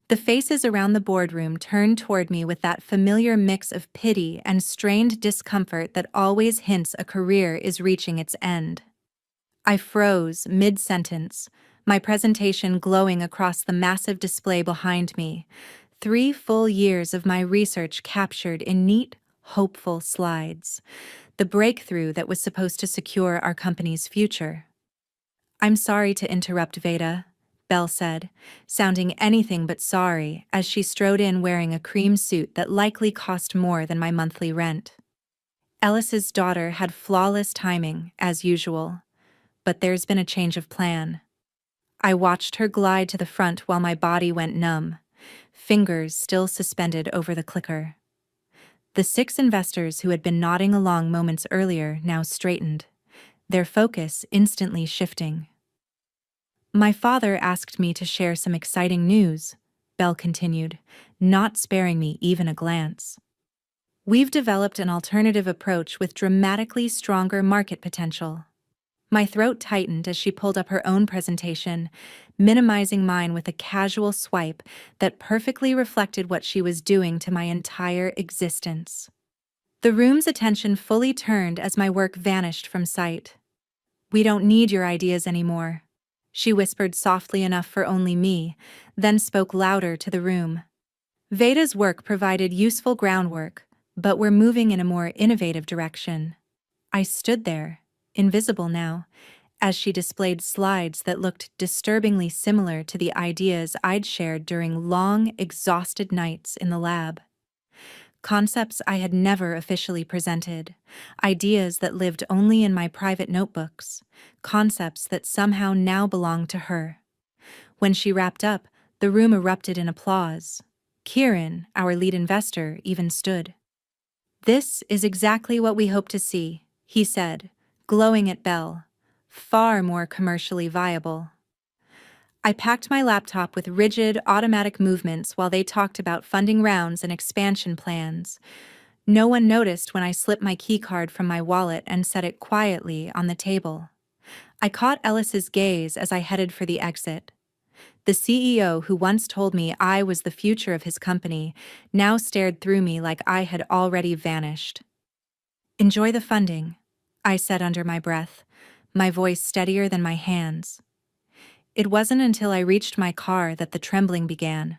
The faces around the boardroom turned toward me with that familiar mix of pity and strained discomfort that always hints a career is reaching its end. I froze mid-sentence, my presentation glowing across the massive display behind me, 3 full years of my research captured in neat, hopeful slides, the breakthrough that was supposed to secure our company's future. "I'm sorry to interrupt, Veda," Belle said, sounding anything but sorry as she strode in wearing a cream suit that likely cost more than my monthly rent. Ellis's daughter had flawless timing, as usual, but there's been a change of plan. I watched her glide to the front while my body went numb, fingers still suspended over the clicker. The 6 investors who had been nodding along moments earlier now straightened, their focus instantly shifting. "My father asked me to share some exciting news," Belle continued, not sparing me even a glance. "We've developed an alternative approach with dramatically stronger market potential." My throat tightened as she pulled up her own presentation, minimizing mine with a casual swipe that perfectly reflected what she was doing to my entire existence. The room's attention fully turned as my work vanished from sight. "We don't need your ideas anymore," she whispered softly enough for only me, then spoke louder to the room. "Veda's work provided useful groundwork, but we're moving in a more innovative direction." I stood there, invisible now, as she displayed slides that looked disturbingly similar to the ideas I'd shared during long, exhausted nights in the lab. Concepts I had never officially presented, ideas that lived only in my private notebooks, concepts that somehow now belonged to her. When she wrapped up, the room erupted in applause. Kieran, our lead investor, even stood. "This is exactly what we hope to see," he said, glowing at Belle. "Far more commercially viable." I packed my laptop with rigid, automatic movements while they talked about funding rounds and expansion plans. No one noticed when I slipped my keycard from my wallet and set it quietly on the table. I caught Ellis's gaze as I headed for the exit. The CEO who once told me I was the future of his company now stared through me like I had already vanished. "Enjoy the funding," I said under my breath, my voice steadier than my hands. It wasn't until I reached my car that the trembling began.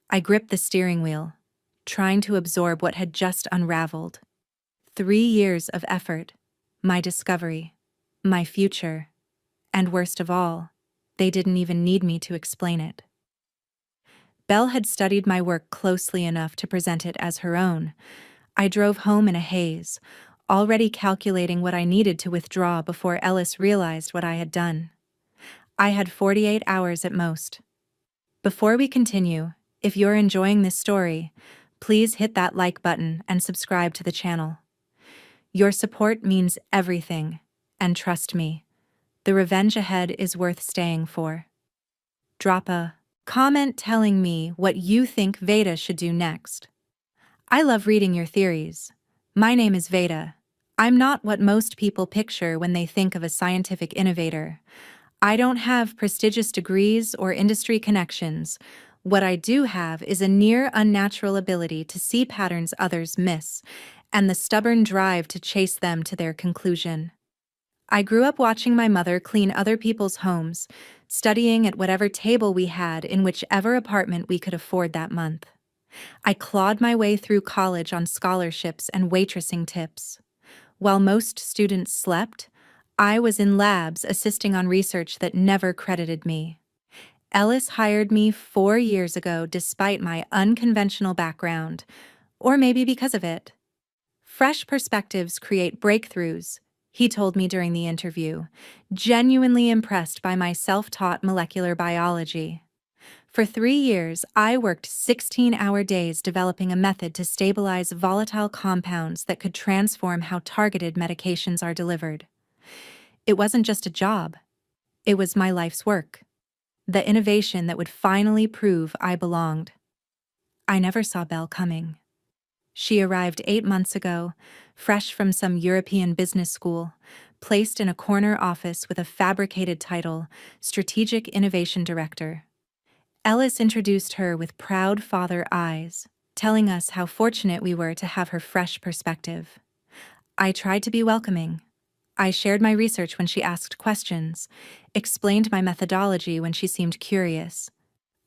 I gripped the steering wheel, trying to absorb what had just unraveled. 3 years of effort, my discovery, my future, and worst of all, they didn't even need me to explain it. Belle had studied my work closely enough to present it as her own. I drove home in a haze, already calculating what I needed to withdraw before Ellis realized what I had done. I had 48 hours at most. Before we continue, if you're enjoying this story, please hit that like button and subscribe to the channel. Your support means everything, and trust me, the revenge ahead is worth staying for. Drop a comment telling me what you think Veda should do next. I love reading your theories. My name is Veda. I'm not what most people picture when they think of a scientific innovator. I don't have prestigious degrees or industry connections. What I do have is a near unnatural ability to see patterns others miss, and the stubborn drive to chase them to their conclusion. I grew up watching my mother clean other people's homes, studying at whatever table we had in whichever apartment we could afford that month. I clawed my way through college on scholarships and waitressing tips. While most students slept, I was in labs assisting on research that never credited me. Ellis hired me 4 years ago despite my unconventional background, or maybe because of it. "Fresh perspectives create breakthroughs," he told me during the interview, genuinely impressed by my self-taught molecular biology. For 3 years, I worked 16-hour days developing a method to stabilize volatile compounds that could transform how targeted medications are delivered. It wasn't just a job. It was my life's work. The innovation that would finally prove I belonged. I never saw Belle coming. She arrived 8 months ago, fresh from some European business school, placed in a corner office with a fabricated title, Strategic Innovation Director. Ellis introduced her with proud father eyes, telling us how fortunate we were to have her fresh perspective. I tried to be welcoming. I shared my research when she asked questions, explained my methodology when she seemed curious.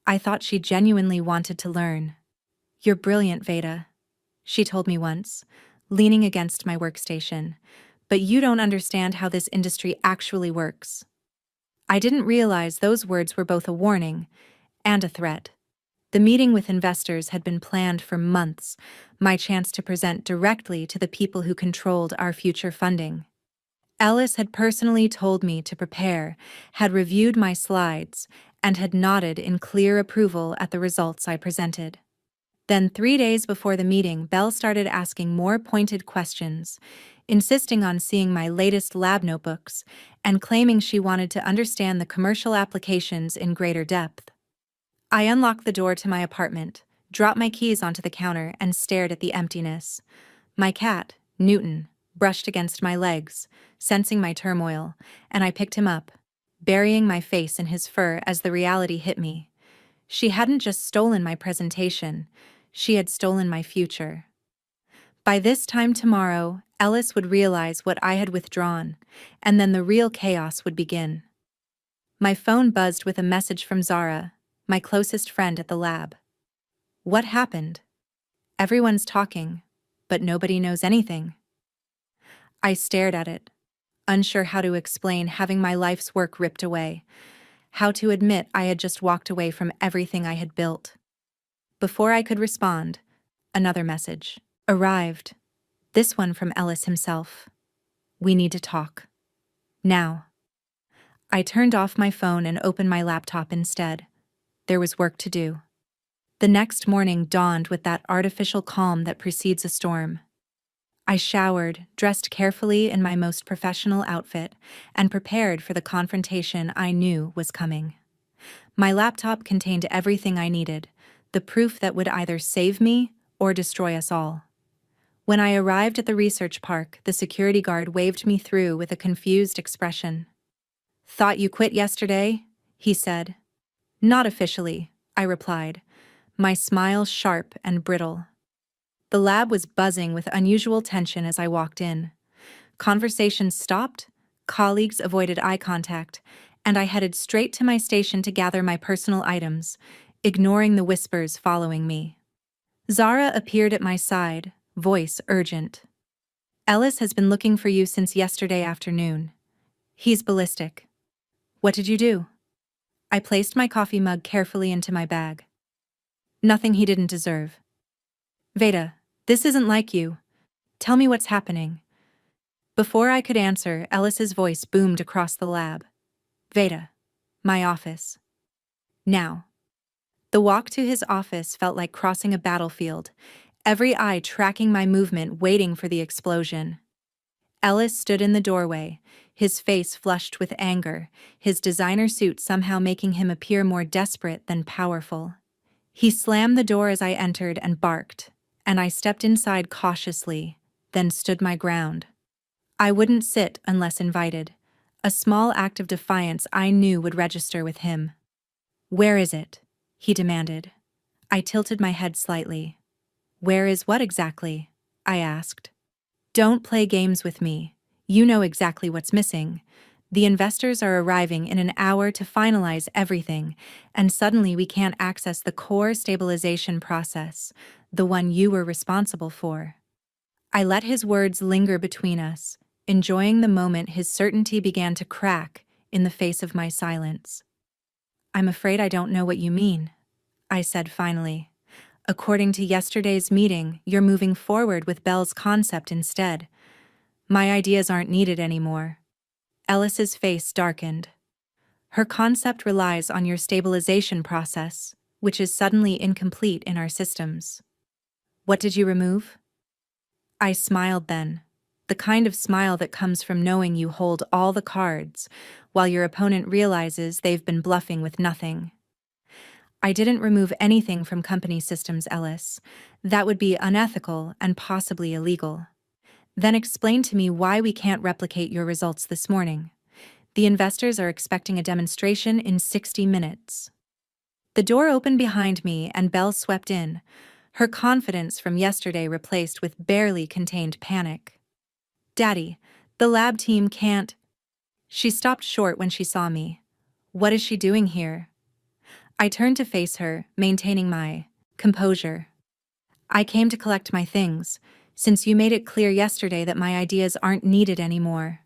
I thought she genuinely wanted to learn. "You're brilliant, Veda," she told me once, leaning against my workstation. "But you don't understand how this industry actually works." I didn't realize those words were both a warning and a threat. The meeting with investors had been planned for months, my chance to present directly to the people who controlled our future funding. Ellis had personally told me to prepare, had reviewed my slides, and had nodded in clear approval at the results I presented. Then 3 days before the meeting, Belle started asking more pointed questions, insisting on seeing my latest lab notebooks, and claiming she wanted to understand the commercial applications in greater depth. I unlocked the door to my apartment, dropped my keys onto the counter, and stared at the emptiness. My cat, Newton, brushed against my legs, sensing my turmoil, and I picked him up, burying my face in his fur as the reality hit me. She hadn't just stolen my presentation, she had stolen my future. By this time tomorrow, Ellis would realize what I had withdrawn, and then the real chaos would begin. My phone buzzed with a message from Zara, my closest friend at the lab. "What happened? Everyone's talking, but nobody knows anything." I stared at it, unsure how to explain having my life's work ripped away, how to admit I had just walked away from everything I had built. Before I could respond, another message arrived, this one from Ellis himself. "We need to talk. Now." I turned off my phone and opened my laptop instead. There was work to do. The next morning dawned with that artificial calm that precedes a storm. I showered, dressed carefully in my most professional outfit, and prepared for the confrontation I knew was coming. My laptop contained everything I needed, the proof that would either save me or destroy us all. When I arrived at the research park, the security guard waved me through with a confused expression. "Thought you quit yesterday?" he said. "Not officially," I replied, my smile sharp and brittle. The lab was buzzing with unusual tension as I walked in. Conversations stopped, colleagues avoided eye contact, and I headed straight to my station to gather my personal items, ignoring the whispers following me. Zara appeared at my side, voice urgent. "Ellis has been looking for you since yesterday afternoon. He's ballistic." "What did you do?" I placed my coffee mug carefully into my bag. "Nothing he didn't deserve." "Veda, this isn't like you. Tell me what's happening." Before I could answer, Ellis's voice boomed across the lab. "Veda, my office. Now." The walk to his office felt like crossing a battlefield, every eye tracking my movement, waiting for the explosion. Ellis stood in the doorway, his face flushed with anger, his designer suit somehow making him appear more desperate than powerful. He slammed the door as I entered and barked, and I stepped inside cautiously, then stood my ground. I wouldn't sit unless invited, a small act of defiance I knew would register with him. "Where is it?" he demanded. I tilted my head slightly. "Where is what exactly?" I asked. "Don't play games with me. You know exactly what's missing. The investors are arriving in an hour to finalize everything, and suddenly we can't access the core stabilization process, the one you were responsible for." I let his words linger between us, enjoying the moment his certainty began to crack in the face of my silence. "I'm afraid I don't know what you mean," I said finally. "According to yesterday's meeting, you're moving forward with Belle's concept instead. My ideas aren't needed anymore." Ellis's face darkened. "Her concept relies on your stabilization process, which is suddenly incomplete in our systems." "What did you remove?" I smiled then, the kind of smile that comes from knowing you hold all the cards, while your opponent realizes they've been bluffing with nothing. "I didn't remove anything from company systems, Ellis. That would be unethical and possibly illegal." "Then explain to me why we can't replicate your results this morning. The investors are expecting a demonstration in 60 minutes. The door opened behind me and Belle swept in, her confidence from yesterday replaced with barely contained panic. "Daddy, the lab team can't." She stopped short when she saw me. What is she doing here? I turned to face her, maintaining my composure. "I came to collect my things, since you made it clear yesterday that my ideas aren't needed anymore."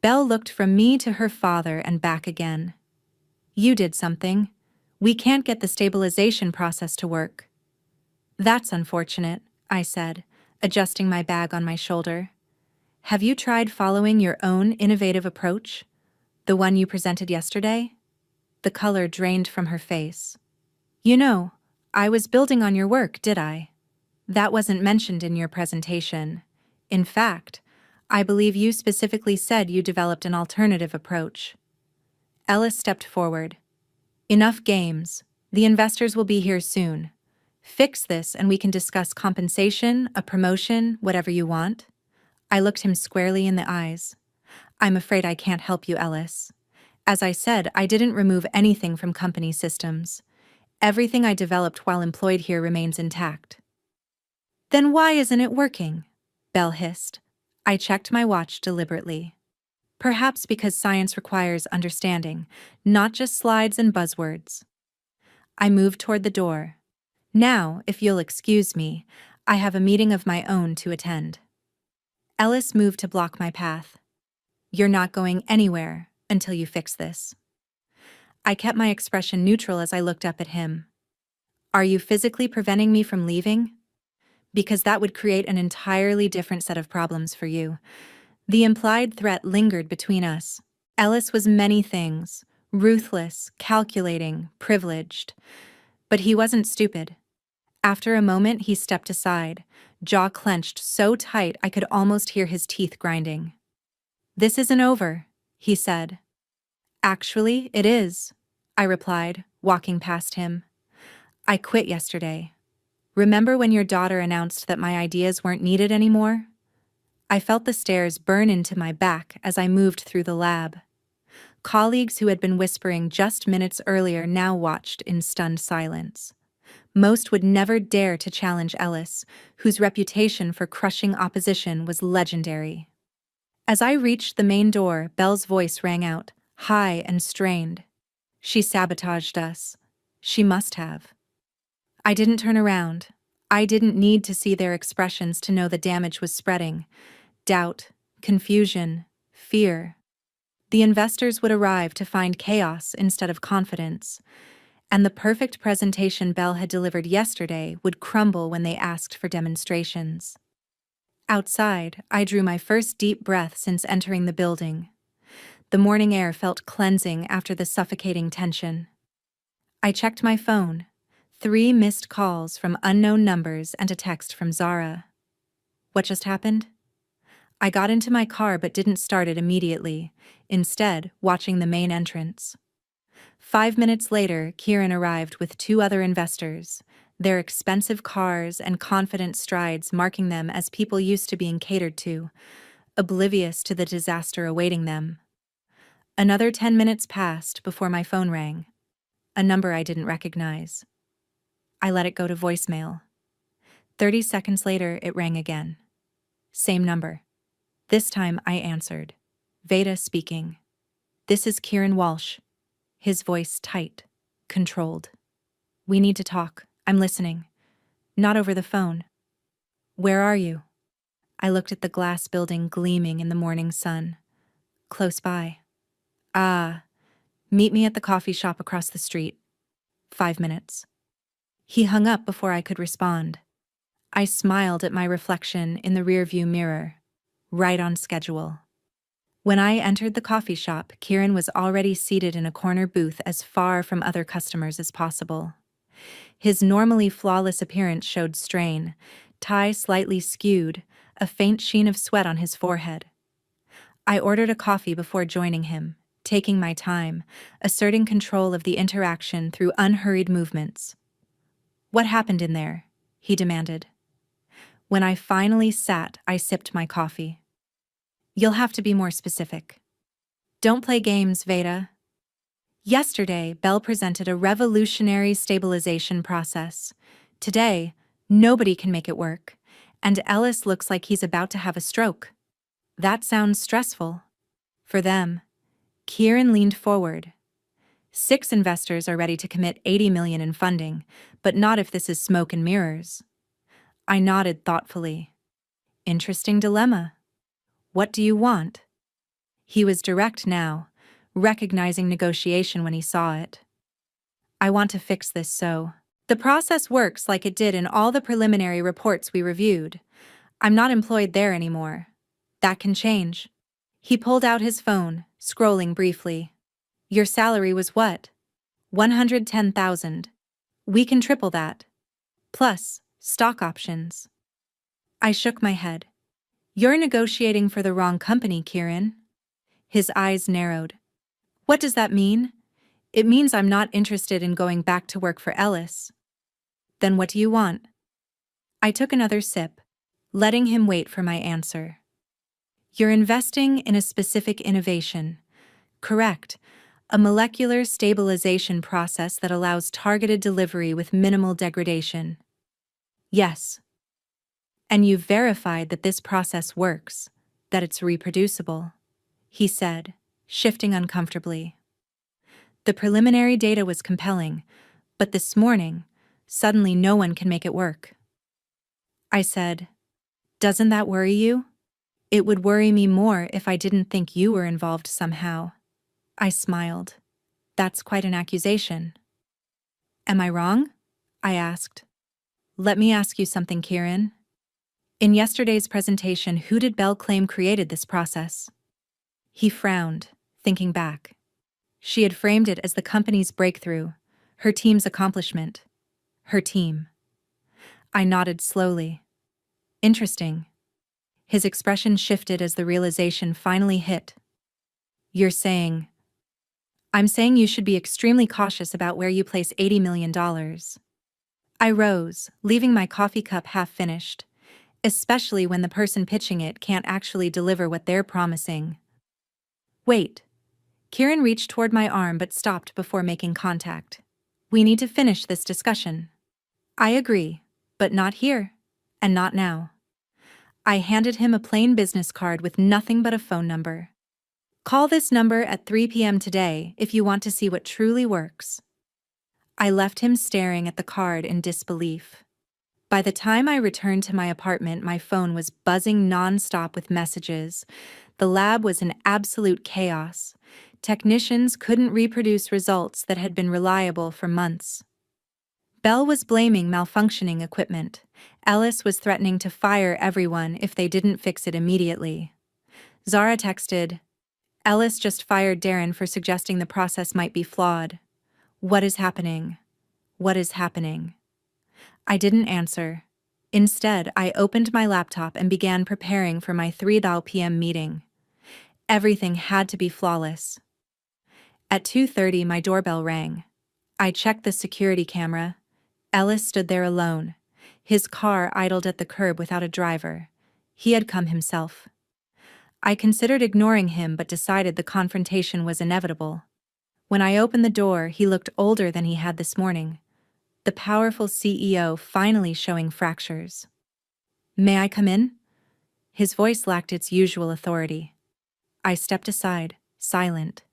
Belle looked from me to her father and back again. "You did something. We can't get the stabilization process to work." "That's unfortunate," I said, adjusting my bag on my shoulder. "Have you tried following your own innovative approach? The one you presented yesterday?" The color drained from her face. "You know, I was building on your work, did I? That wasn't mentioned in your presentation. In fact, I believe you specifically said you developed an alternative approach." Ellis stepped forward. "Enough games. The investors will be here soon. Fix this and we can discuss compensation, a promotion, whatever you want." I looked him squarely in the eyes. "I'm afraid I can't help you, Ellis. As I said, I didn't remove anything from company systems. Everything I developed while employed here remains intact." "Then why isn't it working?" Belle hissed. I checked my watch deliberately. "Perhaps because science requires understanding, not just slides and buzzwords." I moved toward the door. "Now, if you'll excuse me, I have a meeting of my own to attend." Ellis moved to block my path. "You're not going anywhere until you fix this." I kept my expression neutral as I looked up at him. "Are you physically preventing me from leaving? Because that would create an entirely different set of problems for you." The implied threat lingered between us. Ellis was many things: ruthless, calculating, privileged. But he wasn't stupid. After a moment, he stepped aside, jaw clenched so tight I could almost hear his teeth grinding. "This isn't over," he said. "Actually, it is," I replied, walking past him. "I quit yesterday. Remember when your daughter announced that my ideas weren't needed anymore?" I felt the stares burn into my back as I moved through the lab. Colleagues who had been whispering just minutes earlier now watched in stunned silence. Most would never dare to challenge Ellis, whose reputation for crushing opposition was legendary. As I reached the main door, Belle's voice rang out, high and strained. "She sabotaged us. She must have." I didn't turn around. I didn't need to see their expressions to know the damage was spreading. Doubt, confusion, fear. The investors would arrive to find chaos instead of confidence, and the perfect presentation Belle had delivered yesterday would crumble when they asked for demonstrations. Outside, I drew my first deep breath since entering the building. The morning air felt cleansing after the suffocating tension. I checked my phone. 3 missed calls from unknown numbers and a text from Zara. What just happened? I got into my car but didn't start it immediately, instead watching the main entrance. 5 minutes later, Kieran arrived with 2 other investors, their expensive cars and confident strides marking them as people used to being catered to, oblivious to the disaster awaiting them. Another 10 minutes passed before my phone rang, a number I didn't recognize. I let it go to voicemail. 30 seconds later, it rang again. Same number. This time I answered. Veda speaking. "This is Kieran Walsh." His voice tight, controlled. "We need to talk. I'm listening. Not over the phone." "Where are you?" I looked at the glass building gleaming in the morning sun. "Close by." "Ah, meet me at the coffee shop across the street." 5 minutes. He hung up before I could respond. I smiled at my reflection in the rearview mirror. Right on schedule. When I entered the coffee shop, Kieran was already seated in a corner booth as far from other customers as possible. His normally flawless appearance showed strain, tie slightly skewed, a faint sheen of sweat on his forehead. I ordered a coffee before joining him, taking my time, asserting control of the interaction through unhurried movements. "What happened in there?" he demanded. When I finally sat, I sipped my coffee. "You'll have to be more specific." "Don't play games, Veda." Yesterday, Bell presented a revolutionary stabilization process. Today, nobody can make it work, and Ellis looks like he's about to have a stroke. That sounds stressful. For them. Kieran leaned forward. 6 investors are ready to commit $80 million in funding, but not if this is smoke and mirrors. I nodded thoughtfully. Interesting dilemma. What do you want? He was direct now, recognizing negotiation when he saw it. I want to fix this so. The process works like it did in all the preliminary reports we reviewed. I'm not employed there anymore. That can change. He pulled out his phone, scrolling briefly. Your salary was what? 110,000. We can triple that. Plus, stock options. I shook my head. You're negotiating for the wrong company, Kieran. His eyes narrowed. What does that mean? It means I'm not interested in going back to work for Ellis. Then what do you want? I took another sip, letting him wait for my answer. You're investing in a specific innovation. Correct. A molecular stabilization process that allows targeted delivery with minimal degradation. Yes. And you've verified that this process works, that it's reproducible, he said, shifting uncomfortably. The preliminary data was compelling, but this morning, suddenly no one can make it work. I said, doesn't that worry you? It would worry me more if I didn't think you were involved somehow. I smiled. That's quite an accusation. Am I wrong? I asked. Let me ask you something, Kieran. In yesterday's presentation, who did Bell claim created this process? He frowned, thinking back. She had framed it as the company's breakthrough, her team's accomplishment. Her team. I nodded slowly. Interesting. His expression shifted as the realization finally hit. You're saying... I'm saying you should be extremely cautious about where you place $80 million. I rose, leaving my coffee cup half-finished, especially when the person pitching it can't actually deliver what they're promising. Wait. Kieran reached toward my arm but stopped before making contact. We need to finish this discussion. I agree, but not here, and not now. I handed him a plain business card with nothing but a phone number. Call this number at 3 p.m. today if you want to see what truly works. I left him staring at the card in disbelief. By the time I returned to my apartment, my phone was buzzing non-stop with messages. The lab was in absolute chaos. Technicians couldn't reproduce results that had been reliable for months. Bell was blaming malfunctioning equipment. Ellis was threatening to fire everyone if they didn't fix it immediately. Zara texted, Ellis just fired Darren for suggesting the process might be flawed. What is happening? What is happening? I didn't answer. Instead, I opened my laptop and began preparing for my 3 p.m. meeting. Everything had to be flawless. At 2:30, my doorbell rang. I checked the security camera. Ellis stood there alone. His car idled at the curb without a driver. He had come himself. I considered ignoring him but decided the confrontation was inevitable. When I opened the door, he looked older than he had this morning. The powerful CEO finally showing fractures. May I come in? His voice lacked its usual authority. I stepped aside, silent.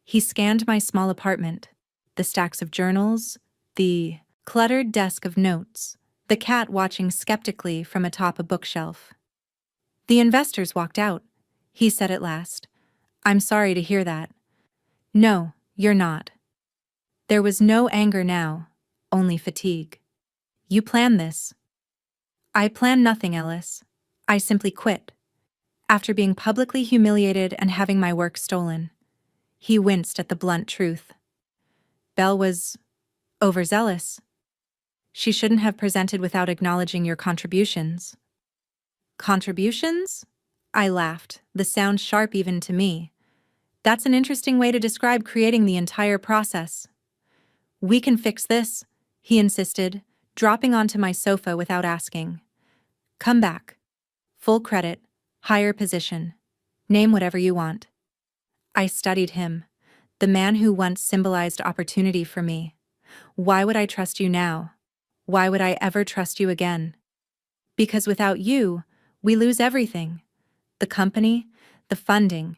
He scanned my small apartment, the stacks of journals, the cluttered desk of notes, the cat watching skeptically from atop a bookshelf. The investors walked out, he said at last. I'm sorry to hear that. No, you're not. There was no anger now, only fatigue. You planned this. I planned nothing, Ellis. I simply quit. After being publicly humiliated and having my work stolen. He winced at the blunt truth. Belle was overzealous. She shouldn't have presented without acknowledging your contributions. Contributions? I laughed, the sound sharp even to me. That's an interesting way to describe creating the entire process. We can fix this, he insisted, dropping onto my sofa without asking. Come back. Full credit, higher position. Name whatever you want. I studied him. The man who once symbolized opportunity for me. Why would I trust you now? Why would I ever trust you again? Because without you, we lose everything. The company, the funding,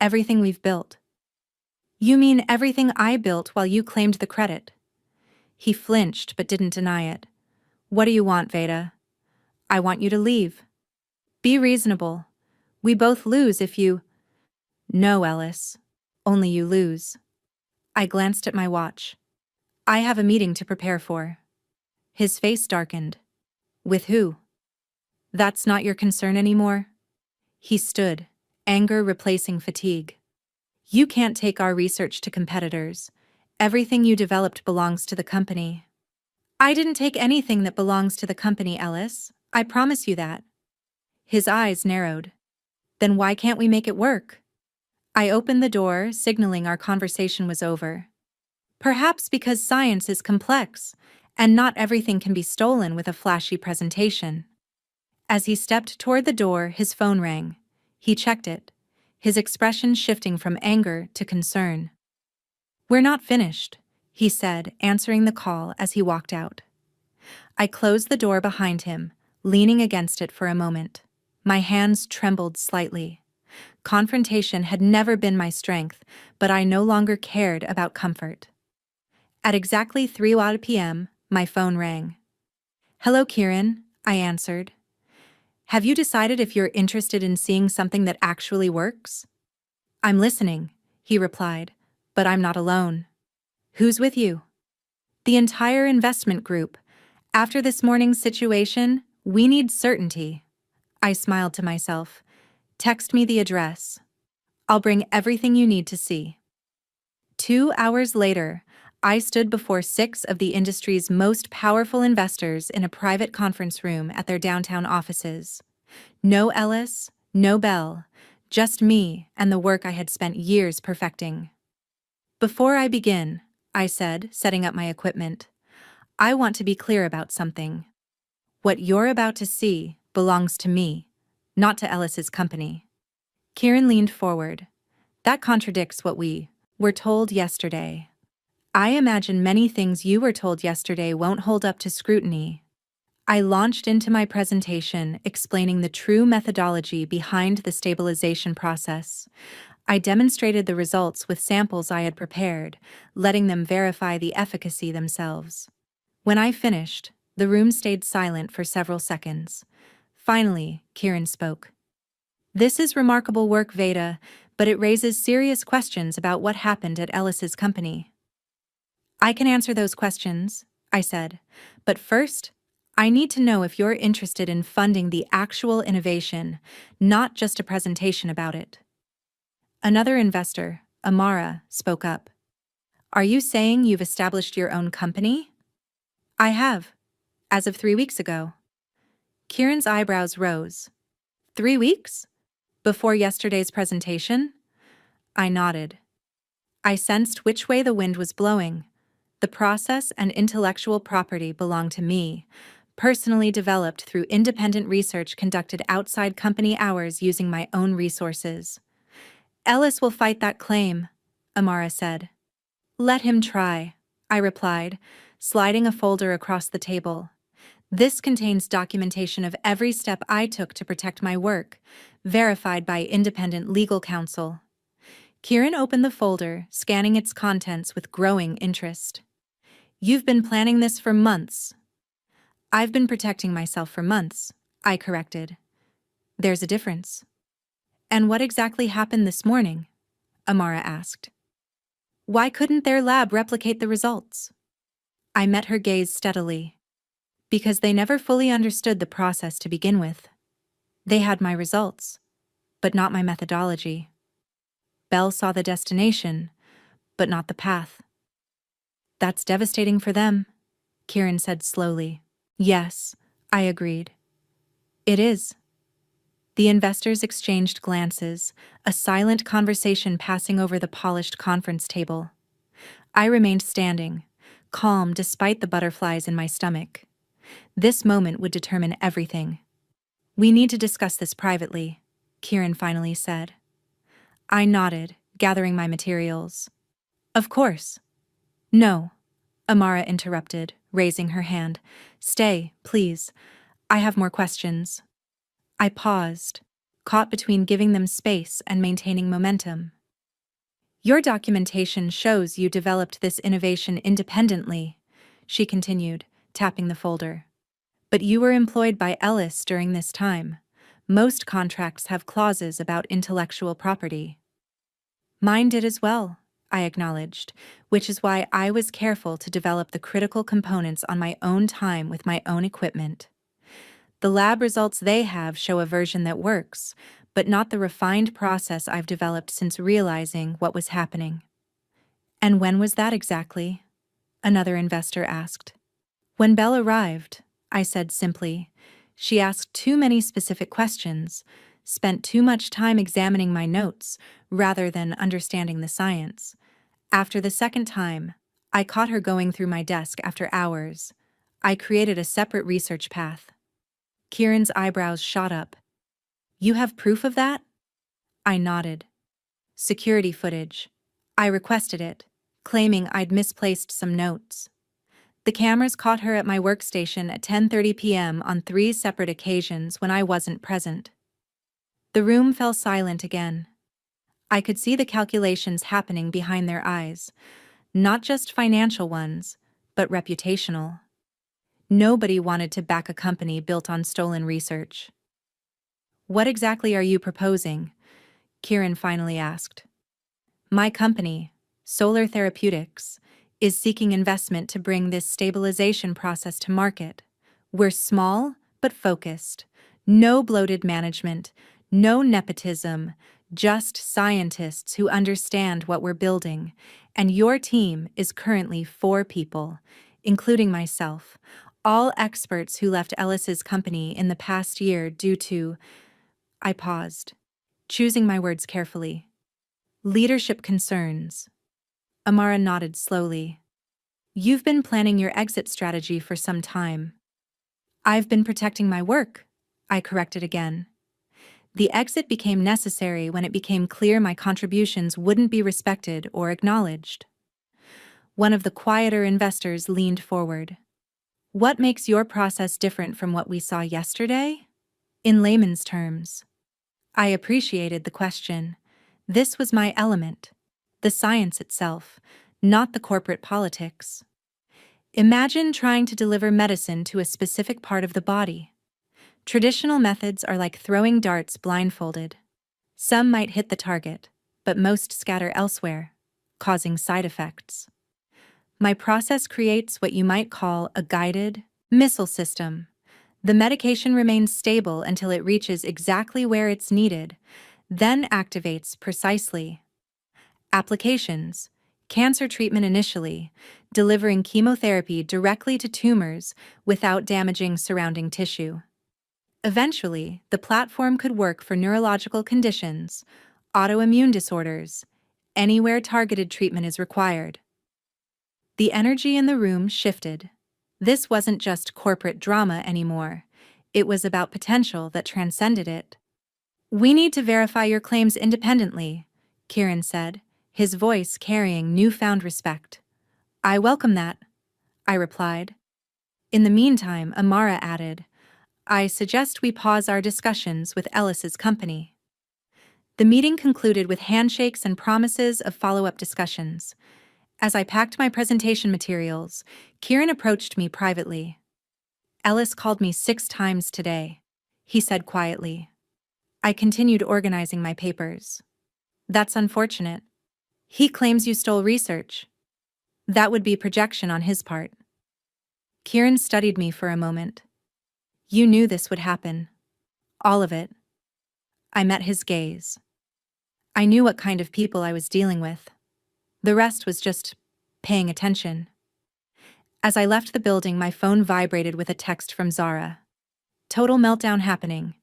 everything we've built. You mean everything I built while you claimed the credit? He flinched but didn't deny it. What do you want, Veda? I want you to leave. Be reasonable. We both lose if you— No, Ellis. Only you lose. I glanced at my watch. I have a meeting to prepare for. His face darkened. With who? That's not your concern anymore? He stood, anger replacing fatigue. You can't take our research to competitors. Everything you developed belongs to the company. I didn't take anything that belongs to the company, Ellis. I promise you that. His eyes narrowed. Then why can't we make it work? I opened the door, signaling our conversation was over. Perhaps because science is complex, and not everything can be stolen with a flashy presentation. As he stepped toward the door, his phone rang. He checked it, his expression shifting from anger to concern. We're not finished, he said, answering the call as he walked out. I closed the door behind him, leaning against it for a moment. My hands trembled slightly. Confrontation had never been my strength, but I no longer cared about comfort. At exactly 3 p.m., my phone rang. Hello, Kieran, I answered. Have you decided if you're interested in seeing something that actually works? I'm listening, he replied, but I'm not alone. Who's with you? The entire investment group. After this morning's situation, we need certainty. I smiled to myself. Text me the address. I'll bring everything you need to see. 2 hours later, I stood before 6 of the industry's most powerful investors in a private conference room at their downtown offices. No Ellis, no Bell, just me and the work I had spent years perfecting. Before I begin, I said, setting up my equipment, I want to be clear about something. What you're about to see belongs to me, not to Ellis's company. Kieran leaned forward. That contradicts what we were told yesterday. I imagine many things you were told yesterday won't hold up to scrutiny. I launched into my presentation explaining the true methodology behind the stabilization process. I demonstrated the results with samples I had prepared, letting them verify the efficacy themselves. When I finished, the room stayed silent for several seconds. Finally, Kieran spoke. This is remarkable work, Veda, but it raises serious questions about what happened at Ellis's company. I can answer those questions, I said, but first, I need to know if you're interested in funding the actual innovation, not just a presentation about it. Another investor, Amara, spoke up. Are you saying you've established your own company? I have, as of 3 weeks ago. Kieran's eyebrows rose. 3 weeks? Before yesterday's presentation? I nodded. I sensed which way the wind was blowing. The process and intellectual property belong to me, personally developed through independent research conducted outside company hours using my own resources. Ellis will fight that claim, Amara said. Let him try, I replied, sliding a folder across the table. This contains documentation of every step I took to protect my work, verified by independent legal counsel. Kieran opened the folder, scanning its contents with growing interest. You've been planning this for months. I've been protecting myself for months, I corrected. There's a difference. And what exactly happened this morning? Amara asked. Why couldn't their lab replicate the results? I met her gaze steadily. Because they never fully understood the process to begin with. They had my results, but not my methodology. Bell saw the destination, but not the path. That's devastating for them, Kieran said slowly. Yes, I agreed. It is. The investors exchanged glances, a silent conversation passing over the polished conference table. I remained standing, calm despite the butterflies in my stomach. This moment would determine everything. We need to discuss this privately, Kieran finally said. I nodded, gathering my materials. Of course. No, Amara interrupted, raising her hand. Stay, please. I have more questions. I paused, caught between giving them space and maintaining momentum. Your documentation shows you developed this innovation independently, she continued, tapping the folder. But you were employed by Ellis during this time. Most contracts have clauses about intellectual property. Mine did as well, I acknowledged, which is why I was careful to develop the critical components on my own time with my own equipment. The lab results they have show a version that works, but not the refined process I've developed since realizing what was happening. And when was that exactly? Another investor asked. When Belle arrived, I said simply. She asked too many specific questions, spent too much time examining my notes rather than understanding the science. After the second time, I caught her going through my desk after hours. I created a separate research path. Kieran's eyebrows shot up. You have proof of that? I nodded. Security footage. I requested it, claiming I'd misplaced some notes. The cameras caught her at my workstation at 10:30 p.m. on 3 separate occasions when I wasn't present. The room fell silent again. I could see the calculations happening behind their eyes, not just financial ones, but reputational. Nobody wanted to back a company built on stolen research. What exactly are you proposing? Kieran finally asked. My company, Solar Therapeutics, is seeking investment to bring this stabilization process to market. We're small, but focused. No bloated management, no nepotism, just scientists who understand what we're building. And your team is currently 4 people, including myself, all experts who left Ellis's company in the past year due to... I paused, choosing my words carefully. Leadership concerns. Amara nodded slowly. You've been planning your exit strategy for some time. I've been protecting my work, I corrected again. The exit became necessary when it became clear my contributions wouldn't be respected or acknowledged. One of the quieter investors leaned forward. What makes your process different from what we saw yesterday? In layman's terms. I appreciated the question. This was my element, the science itself, not the corporate politics. Imagine trying to deliver medicine to a specific part of the body. Traditional methods are like throwing darts blindfolded. Some might hit the target, but most scatter elsewhere, causing side effects. My process creates what you might call a guided missile system. The medication remains stable until it reaches exactly where it's needed, then activates precisely. Applications: cancer treatment initially, delivering chemotherapy directly to tumors without damaging surrounding tissue. Eventually, the platform could work for neurological conditions, autoimmune disorders, anywhere targeted treatment is required. The energy in the room shifted. This wasn't just corporate drama anymore. It was about potential that transcended it. We need to verify your claims independently, Kieran said, his voice carrying newfound respect. I welcome that, I replied. In the meantime, Amara added, I suggest we pause our discussions with Ellis's company. The meeting concluded with handshakes and promises of follow-up discussions. As I packed my presentation materials, Kieran approached me privately. Ellis called me 6 times today, he said quietly. I continued organizing my papers. That's unfortunate. He claims you stole research. That would be projection on his part. Kieran studied me for a moment. You knew this would happen. All of it. I met his gaze. I knew what kind of people I was dealing with. The rest was just paying attention. As I left the building, my phone vibrated with a text from Zara. Total meltdown happening.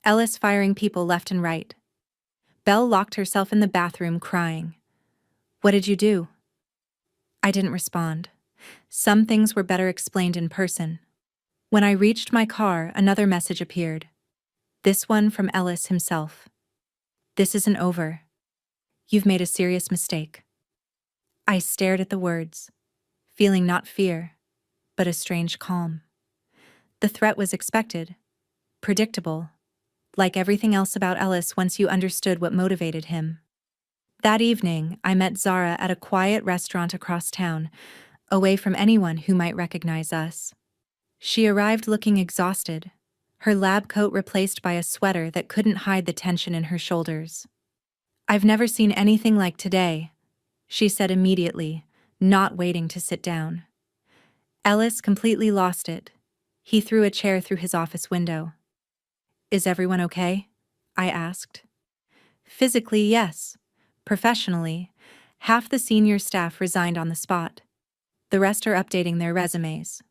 Ellis firing people left and right. Belle locked herself in the bathroom crying. What did you do? I didn't respond. Some things were better explained in person. When I reached my car, another message appeared. This one from Ellis himself. This isn't over. You've made a serious mistake. I stared at the words, feeling not fear, but a strange calm. The threat was expected, predictable, like everything else about Ellis once you understood what motivated him. That evening, I met Zara at a quiet restaurant across town, away from anyone who might recognize us. She arrived looking exhausted, her lab coat replaced by a sweater that couldn't hide the tension in her shoulders. "I've never seen anything like today," she said immediately, not waiting to sit down. Ellis completely lost it. He threw a chair through his office window. "Is everyone okay?" I asked. "Physically, yes. Professionally, half the senior staff resigned on the spot. The rest are updating their resumes."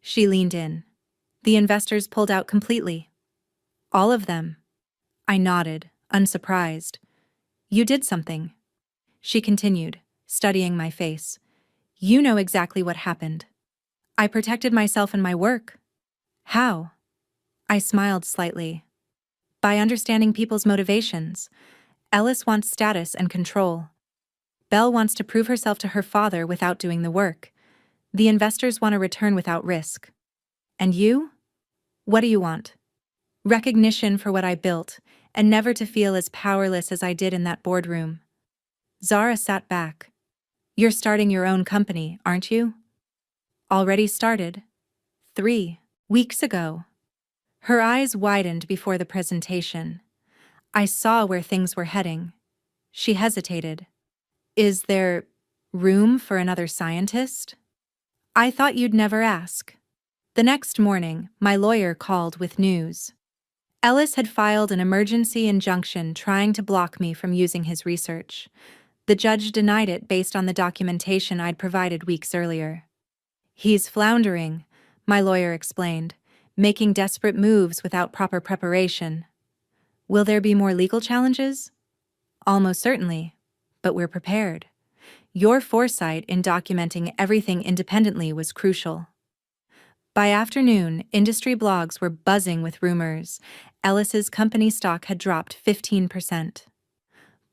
She leaned in. "The investors pulled out completely." "All of them?" I nodded, unsurprised. "You did something." She continued, studying my face. "You know exactly what happened." "I protected myself and my work." "How?" I smiled slightly. "By understanding people's motivations. Ellis wants status and control. Belle wants to prove herself to her father without doing the work. The investors want a return without risk. And you? What do you want?" "Recognition for what I built, and never to feel as powerless as I did in that boardroom." Zara sat back. "You're starting your own company, aren't you?" "Already started. 3 weeks ago." Her eyes widened before the presentation. I saw where things were heading. She hesitated. "Is there room for another scientist?" "I thought you'd never ask." The next morning, my lawyer called with news. Ellis had filed an emergency injunction trying to block me from using his research. The judge denied it based on the documentation I'd provided weeks earlier. "He's floundering," my lawyer explained, "making desperate moves without proper preparation." "Will there be more legal challenges?" "Almost certainly, but we're prepared. Your foresight in documenting everything independently was crucial." By afternoon, industry blogs were buzzing with rumors. Ellis's company stock had dropped 15%.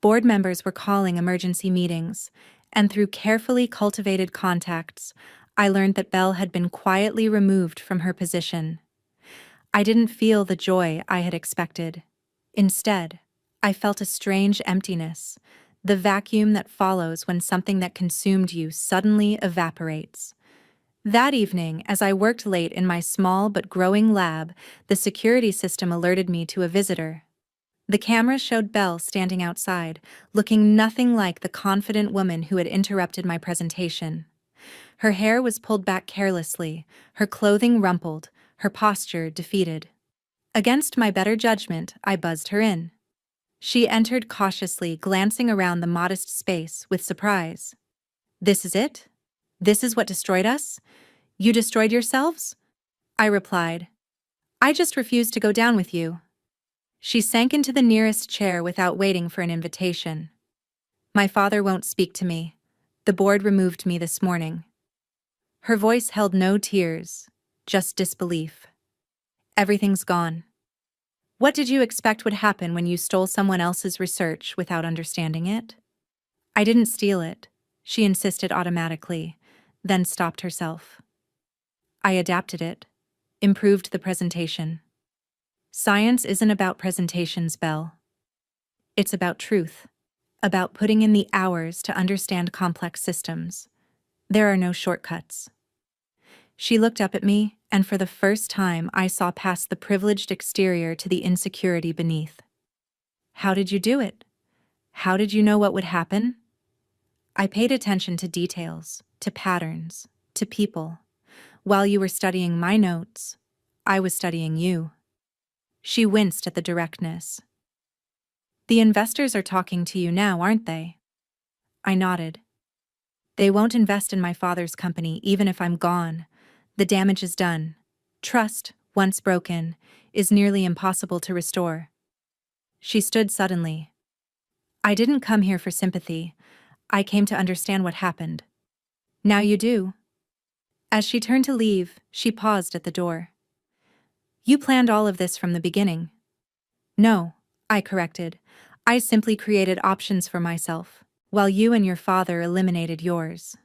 Board members were calling emergency meetings, and through carefully cultivated contacts, I learned that Belle had been quietly removed from her position. I didn't feel the joy I had expected. Instead, I felt a strange emptiness, the vacuum that follows when something that consumed you suddenly evaporates. That evening, as I worked late in my small but growing lab, the security system alerted me to a visitor. The camera showed Belle standing outside, looking nothing like the confident woman who had interrupted my presentation. Her hair was pulled back carelessly, her clothing rumpled, her posture defeated. Against my better judgment, I buzzed her in. She entered cautiously, glancing around the modest space with surprise. "This is it? This is what destroyed us? You destroyed yourselves?" I replied. "I just refused to go down with you." She sank into the nearest chair without waiting for an invitation. "My father won't speak to me. The board removed me this morning." Her voice held no tears, just disbelief. "Everything's gone." "What did you expect would happen when you stole someone else's research without understanding it?" "I didn't steal it," she insisted automatically, then stopped herself. "I adapted it, improved the presentation." Science isn't about presentations, Belle. It's about truth, about putting in the hours to understand complex systems. There are no shortcuts. She looked up at me, and for the first time I saw past the privileged exterior to the insecurity beneath. "How did you do it? How did you know what would happen?" "I paid attention to details, to patterns, to people. While you were studying my notes, I was studying you." She winced at the directness. "The investors are talking to you now, aren't they?" I nodded. "They won't invest in my father's company even if I'm gone. The damage is done. Trust, once broken, is nearly impossible to restore." She stood suddenly. "I didn't come here for sympathy. I came to understand what happened." "Now you do." As she turned to leave, she paused at the door. "You planned all of this from the beginning." "No," I corrected. "I simply created options for myself. while you and your father eliminated yours.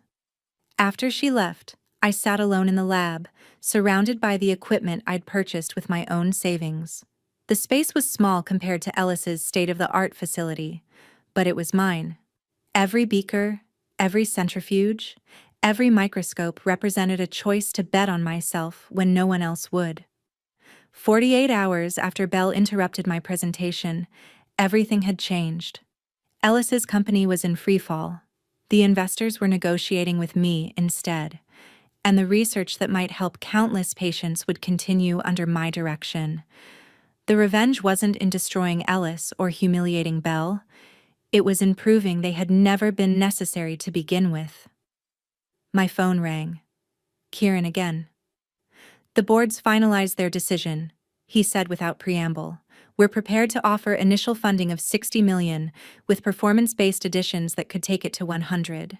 After she left, I sat alone in the lab, surrounded by the equipment I'd purchased with my own savings. The space was small compared to Ellis's state-of-the-art facility, but it was mine. Every beaker, every centrifuge, every microscope represented a choice to bet on myself when no one else would. 48 hours after Bell interrupted my presentation, everything had changed. Ellis's company was in freefall. The investors were negotiating with me instead, and the research that might help countless patients would continue under my direction. The revenge wasn't in destroying Ellis or humiliating Bell. It was in proving they had never been necessary to begin with. My phone rang. Kieran again. The board's finalized their decision, he said without preamble. We're prepared to offer initial funding of $60 million, with performance-based additions that could take it to 100.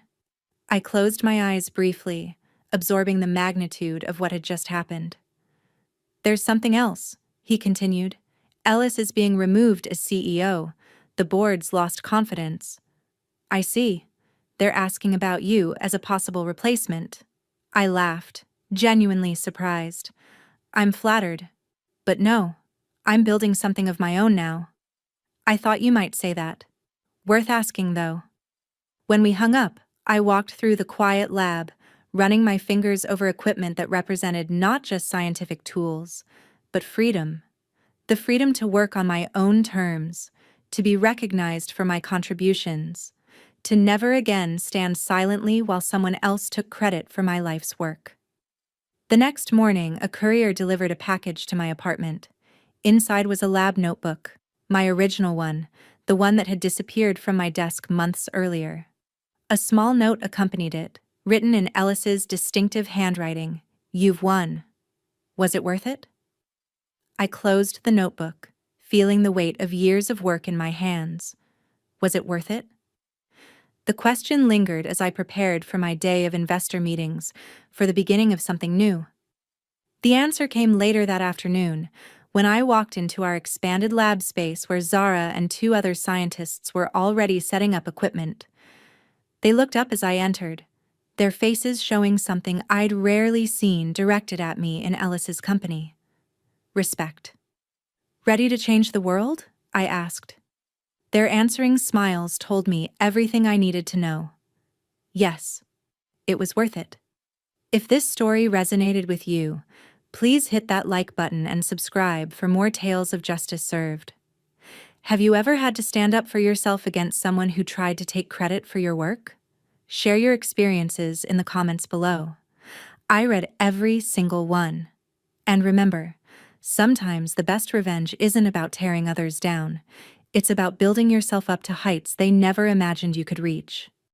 I closed my eyes briefly, absorbing the magnitude of what had just happened. There's something else, he continued. Ellis is being removed as CEO. The board's lost confidence. I see. They're asking about you as a possible replacement. I laughed, genuinely surprised. I'm flattered. But no, I'm building something of my own now. I thought you might say that. Worth asking, though. When we hung up, I walked through the quiet lab, running my fingers over equipment that represented not just scientific tools, but freedom. The freedom to work on my own terms, to be recognized for my contributions, to never again stand silently while someone else took credit for my life's work. The next morning, a courier delivered a package to my apartment. Inside was a lab notebook, my original one, the one that had disappeared from my desk months earlier. A small note accompanied it, written in Ellis's distinctive handwriting. You've won. Was it worth it? I closed the notebook, feeling the weight of years of work in my hands. Was it worth it? The question lingered as I prepared for my day of investor meetings, for the beginning of something new. The answer came later that afternoon, when I walked into our expanded lab space where Zara and 2 other scientists were already setting up equipment. They looked up as I entered, their faces showing something I'd rarely seen directed at me in Ellis's company. Respect. Ready to change the world? I asked. Their answering smiles told me everything I needed to know. Yes, it was worth it. If this story resonated with you, please hit that like button and subscribe for more tales of justice served. Have you ever had to stand up for yourself against someone who tried to take credit for your work? Share your experiences in the comments below. I read every single one. And remember, sometimes the best revenge isn't about tearing others down. It's about building yourself up to heights they never imagined you could reach.